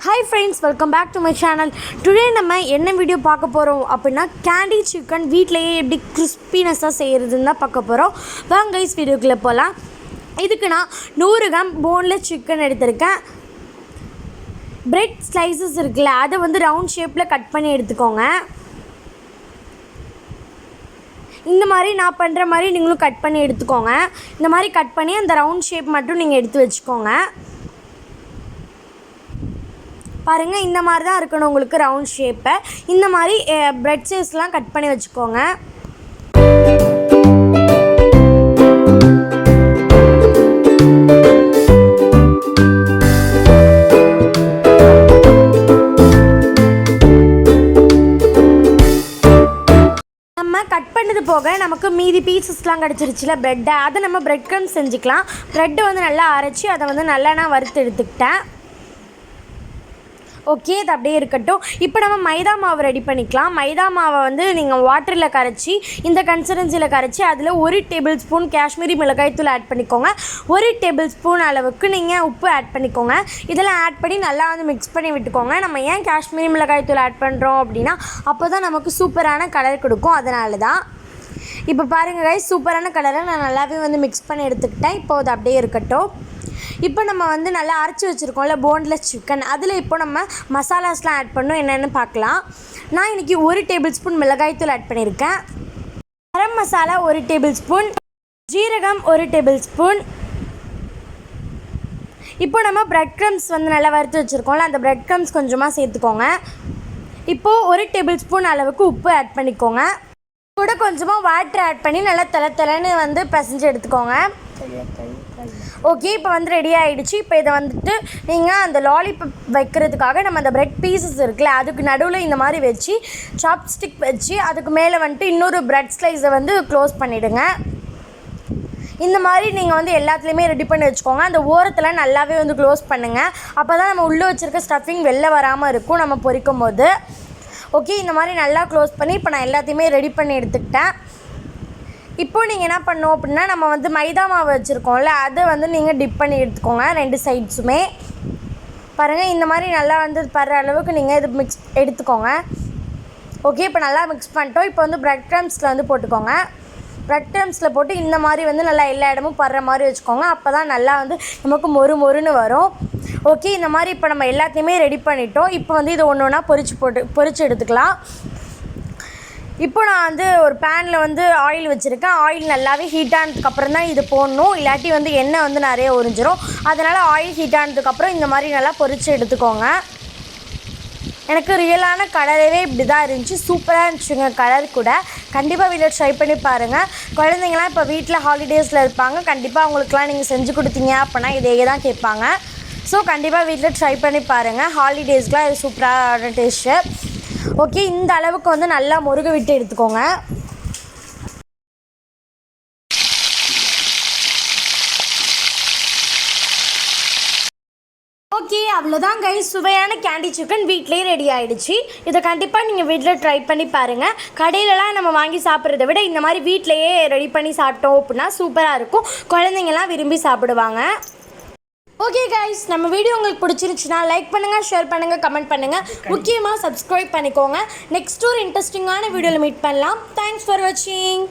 Hi friends, welcome back to my channel. Today நம்ம என்ன video பார்க்க போறோம் அப்படினா candy chicken வீட்லயே எப்படி crispiness-ஆ செய்யறதுன்னு தான் பார்க்க போறோம். வாங்க guys வீடியோக்குள்ள போலாம். இதுக்கு நான் 100 gram boneless chicken எடுத்துர்க்கேன். Bread slices இருக்குல அதை வந்து ரவுண்ட் ஷேப்ல கட் பண்ணி எடுத்துக்கோங்க. இந்த மாதிரி நான் பண்ற மாதிரி நீங்களும் கட் பண்ணி எடுத்துக்கோங்க. இந்த மாதிரி கட் பண்ணி அந்த ரவுண்ட் ஷேப் மட்டும் நீங்க எடுத்து வெச்சுக்கோங்க. பாருங்க இந்த மாதிரி தான் இருக்கணும் உங்களுக்கு ரவுண்ட் ஷேப். இந்த மாதிரி பிரெட் சைஸ்லாம் கட் பண்ணி வெச்சுக்கோங்க. நம்ம கட் பண்ணது போக நமக்கு மீதி பீசஸ்லாம் கிடைச்சிருச்சுல பிரெட் அதை நம்ம பிரெட் க்ரம்ஸ் செஞ்சுக்கலாம். பிரெட் வந்து நல்லா அரைச்சி அதை வந்து நல்லா நான் வறுத்து எடுத்துக்கிட்டேன். ஓகே இது அப்படியே இருக்கட்டும். இப்போ நம்ம மைதா மாவு ரெடி பண்ணிக்கலாம். மைதா மாவை வந்து நீங்கள் வாட்டரில் கரைச்சி இந்த கன்சிஸ்டன்சியில் கரைச்சி அதில் 1 டேபிள் ஸ்பூன் காஷ்மீரி மிளகாய்த்தூள் ஆட் பண்ணிக்கோங்க. 1 டேபிள் ஸ்பூன் அளவுக்கு நீங்கள் உப்பு ஆட் பண்ணிக்கோங்க. இதெல்லாம் ஆட் பண்ணி நல்லா வந்து மிக்ஸ் பண்ணி விட்டுக்கோங்க. நம்ம ஏன் காஷ்மீரி மிளகாய்த்தூள் ஆட் பண்ணுறோம் அப்படின்னா அப்போ தான் நமக்கு சூப்பரான கலர் கொடுக்கும். அதனால தான். இப்போ பாருங்கள் கைஸ் சூப்பரான கலரை நான் நல்லாவே வந்து மிக்ஸ் பண்ணி எடுத்துக்கிட்டேன். இப்போ அது அப்படியே இருக்கட்டும். இப்போ நம்ம வந்து நல்லா அரைச்சி வச்சுருக்கோம்ல போன்லெஸ் சிக்கன் அதில் இப்போ நம்ம மசாலாஸ்லாம் ஆட் பண்ணோம் என்னென்னு பார்க்கலாம். நான் இன்றைக்கி 1 டேபிள் ஸ்பூன் மிளகாய்த்தூள் ஆட் பண்ணியிருக்கேன். கரம் மசாலா 1 டேபிள் ஸ்பூன், ஜீரகம் 1 டேபிள் ஸ்பூன். இப்போ நம்ம பிரெட் க்ரம்ஸ் வந்து நல்லா வறுத்து வச்சுருக்கோம்ல அந்த பிரெட் க்ரம்ஸ் கொஞ்சமாக சேர்த்துக்கோங்க. இப்போது 1 டேபிள் ஸ்பூன் அளவுக்கு உப்பு ஆட் பண்ணிக்கோங்க. கூட கொஞ்சமாக வாட்டர் ஆட் பண்ணி நல்லா தலை வந்து பிசைஞ்சு எடுத்துக்கோங்க. ஓகே இப்போ வந்து ரெடி ஆகிடுச்சு. இப்போ இதை வந்துட்டு நீங்கள் அந்த லாலிபாப் வைக்கிறதுக்காக நம்ம அந்த பிரெட் பீசஸ் இருக்குல்ல அதுக்கு நடுவில் இந்த மாதிரி வச்சு சாப்ஸ்டிக் வச்சு அதுக்கு மேலே வந்துட்டு இன்னொரு பிரெட் ஸ்லைஸை வந்து க்ளோஸ் பண்ணிவிடுங்க. இந்த மாதிரி நீங்கள் வந்து எல்லாத்துலேயுமே ரெடி பண்ணி வச்சுக்கோங்க. அந்த ஓரத்தில் நல்லாவே வந்து க்ளோஸ் பண்ணுங்கள். அப்போ தான் நம்ம உள்ளே வச்சுருக்க ஸ்டஃபிங் வெளில வராமல் இருக்கும் நம்ம பொரிக்கும் போது. ஓகே இந்த மாதிரி நல்லா க்ளோஸ் பண்ணி இப்போ நான் எல்லாத்தையுமே ரெடி பண்ணி எடுத்துக்கிட்டேன். இப்போது நீங்கள் என்ன பண்ணணும் அப்படின்னா நம்ம வந்து மைதா மாவு வச்சுருக்கோம்ல அதை வந்து நீங்கள் டிப் பண்ணி எடுத்துக்கோங்க 2 சைட்ஸுமே. பாருங்கள் இந்த மாதிரி நல்லா வந்து படுற அளவுக்கு நீங்கள் இது மிக்ஸ் எடுத்துக்கோங்க. ஓகே இப்போ நல்லா மிக்ஸ் பண்ணிட்டோம். இப்போ வந்து பிரெட் க்ரம்ஸில் வந்து போட்டுக்கோங்க. பிரெட் க்ரம்ஸில் போட்டு இந்த மாதிரி வந்து நல்லா எல்லா இடமும் படுற மாதிரி வச்சுக்கோங்க. அப்போ தான் நல்லா வந்து நமக்கு மொறுன்னு வரும். ஓகே இந்த மாதிரி இப்போ நம்ம எல்லாத்தையுமே ரெடி பண்ணிட்டோம். இப்போ வந்து இது ஒன்று ஒன்றா பொரிச்சு எடுத்துக்கலாம். இப்போ நான் வந்து ஒரு பேனில் வந்து ஆயில் வச்சுருக்கேன். ஆயில் நல்லாவே ஹீட் ஆனதுக்கப்புறம் தான் இது போடணும். இல்லாட்டி வந்து எண்ணெய் வந்து நிறைய உறிஞ்சிரும். அதனால் ஆயில் ஹீட் ஆனதுக்கப்புறம் இந்த மாதிரி நல்லா பொரிச்சு எடுத்துக்கோங்க. எனக்கு ரியலான கலரவே இப்படி தான் இருந்துச்சு. சூப்பராக இருந்துச்சுங்க கலர் கூட. கண்டிப்பாக வீட்டில் ட்ரை பண்ணி பாருங்கள். குழந்தைங்களாம் இப்போ வீட்டில் ஹாலிடேஸில் இருப்பாங்க. கண்டிப்பாக அவங்களுக்குலாம் நீங்கள் செஞ்சு கொடுத்தீங்க அப்படின்னா இதே தான் கேட்பாங்க. ஸோ கண்டிப்பாக வீட்டில் ட்ரை பண்ணி பாருங்கள். ஹாலிடேஸ்க்குலாம் இது சூப்பரான டேஸ்ட்டு. ஓகே இந்த அளவுக்கு வந்து நல்லா முருக விட்டு எடுத்துக்கோங்க. ஓகே அவ்வளோதான் கைஸ் சுவையான கேண்டி சிக்கன் வீட்டிலே ரெடி ஆகிடுச்சு. இதை கண்டிப்பாக நீங்கள் வீட்டில் ட்ரை பண்ணி பாருங்கள். கடையிலலாம் நம்ம வாங்கி சாப்பிட்றத விட இந்த மாதிரி வீட்டிலையே ரெடி பண்ணி சாப்பிட்டோம் அப்படின்னா சூப்பராக இருக்கும். குழந்தைங்கள்லாம் விரும்பி சாப்பிடுவாங்க. ஓகே கைஸ் நம்ம வீடியோ உங்களுக்கு பிடிச்சிருந்துச்சுன்னா லைக் பண்ணுங்கள், ஷேர் பண்ணுங்கள், கமெண்ட் பண்ணுங்கள். முக்கியமாக சப்ஸ்கிரைப் பண்ணிக்கோங்க. நெக்ஸ்ட் ஒரு இன்ட்ரெஸ்டிங்கான வீடியோவில் மீட் பண்ணலாம். தேங்க்ஸ் ஃபார் வாட்சிங்.